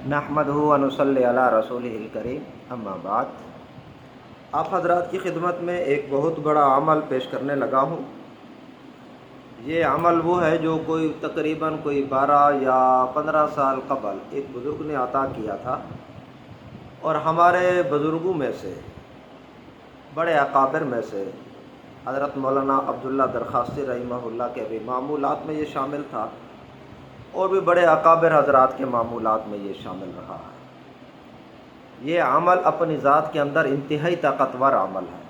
نحمدہ و نصلی علی رسولہ الکریم، اما بعد۔ آپ حضرات کی خدمت میں ایک بہت بڑا عمل پیش کرنے لگا ہوں۔ یہ عمل وہ ہے جو تقریباً 12 یا 15 سال قبل ایک بزرگ نے عطا کیا تھا، اور ہمارے بزرگوں میں سے، بڑے اکابر میں سے حضرت مولانا عبداللہ درخواستی رحمہ اللہ کے بھی معمولات میں یہ شامل تھا، اور بھی بڑے اکابر حضرات کے معمولات میں یہ شامل رہا ہے۔ یہ عمل اپنی ذات کے اندر انتہائی طاقتور عمل ہے۔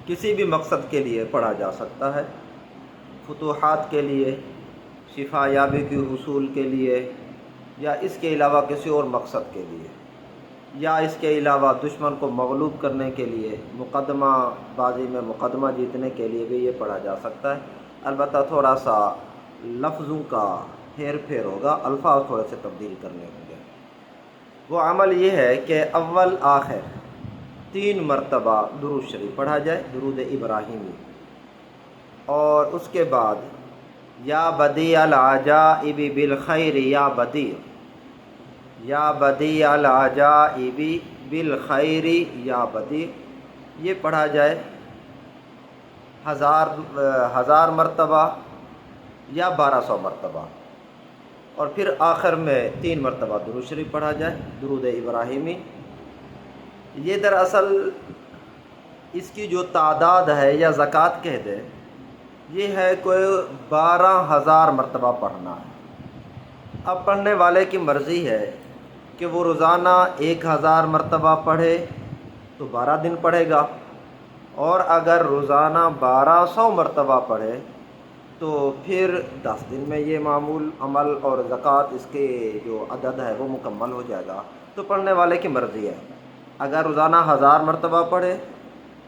کسی بھی مقصد کے لیے پڑھا جا سکتا ہے، فتوحات کے لیے، شفا یابی کے حصول کے لیے، یا اس کے علاوہ کسی اور مقصد کے لیے، یا اس کے علاوہ دشمن کو مغلوب کرنے کے لیے، مقدمہ بازی میں مقدمہ جیتنے کے لیے بھی یہ پڑھا جا سکتا ہے۔ البتہ تھوڑا سا لفظوں کا ہیر پھیر ہوگا، الفاظ تھوڑے سے تبدیل کرنے ہوں گے۔ وہ عمل یہ ہے کہ اول آخر 3 مرتبہ درود شریف پڑھا جائے، درود ابراہیمی، اور اس کے بعد یا بدیع العجائب بالخیر یا بدیع، یا بدیع العجائب بالخیر یا بدیع، یہ پڑھا جائے 1000 مرتبہ یا 1200 مرتبہ، اور پھر آخر میں 3 مرتبہ درود شریف پڑھا جائے، درود ابراہیمی۔ یہ دراصل اس کی جو تعداد ہے، یا زکوٰۃ کہہ دیں، یہ ہے کوئی 12000 مرتبہ پڑھنا ہے۔ اب پڑھنے والے کی مرضی ہے کہ وہ روزانہ 1000 مرتبہ پڑھے تو 12 دن پڑھے گا، اور اگر روزانہ 1200 مرتبہ پڑھے تو پھر 10 دن میں یہ معمول عمل اور زکوٰۃ اس کے جو عدد ہے وہ مکمل ہو جائے گا۔ تو پڑھنے والے کی مرضی ہے، اگر روزانہ 1000 مرتبہ پڑھے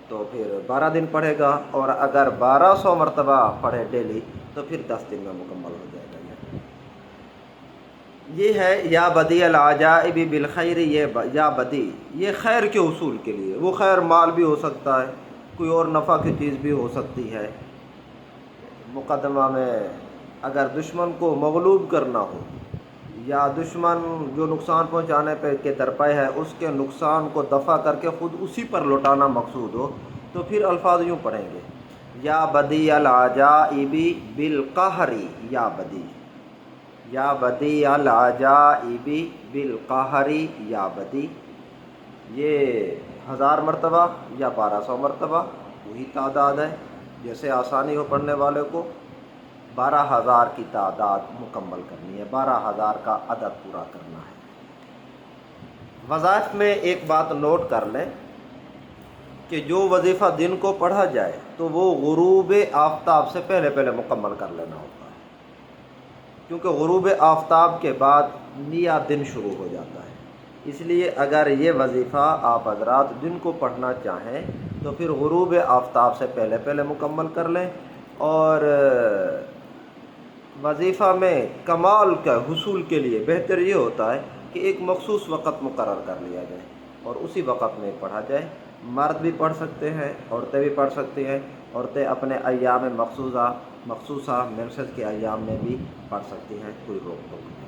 تو پھر 12 دن پڑھے گا، اور اگر 1200 مرتبہ پڑھے ڈیلی تو پھر 10 دن میں مکمل ہو جائے گا۔ یہ ہے یا بدیع العجائب بالخیر، یا بدیع، یہ خیر کے حصول کے لیے، وہ خیر مال بھی ہو سکتا ہے، کوئی اور نفع کی چیز بھی ہو سکتی ہے۔ مقدمہ میں اگر دشمن کو مغلوب کرنا ہو، یا دشمن جو نقصان پہنچانے پہ کے درپے ہے اس کے نقصان کو دفع کر کے خود اسی پر لوٹانا مقصود ہو، تو پھر الفاظ یوں پڑھیں گے، یا بدیع العجائب بالقہر یا بدیع، یا بدیع العجائب بالقہر یا بدیع۔ یہ 1000 مرتبہ یا 1200 مرتبہ، وہی تعداد ہے، جیسے آسانی ہو پڑھنے والے کو 12000 کی تعداد مکمل کرنی ہے، 12000 کا عدد پورا کرنا ہے۔ وظائف میں ایک بات نوٹ کر لیں کہ جو وظیفہ دن کو پڑھا جائے تو وہ غروب آفتاب سے پہلے مکمل کر لینا ہوتا ہے، کیونکہ غروب آفتاب کے بعد نیا دن شروع ہو جاتا ہے۔ اس لیے اگر یہ وظیفہ آپ حضرات دن کو پڑھنا چاہیں تو پھر غروب آفتاب سے پہلے مکمل کر لیں، اور وظیفہ میں کمال کا حصول کے لیے بہتر یہ ہوتا ہے کہ ایک مخصوص وقت مقرر کر لیا جائے اور اسی وقت میں پڑھا جائے۔ مرد بھی پڑھ سکتے ہیں، عورتیں بھی پڑھ سکتی ہیں، عورتیں اپنے ایام مخصوصہ مینسز کے ایام میں بھی پڑھ سکتی ہیں، کوئی روک ٹوک نہیں۔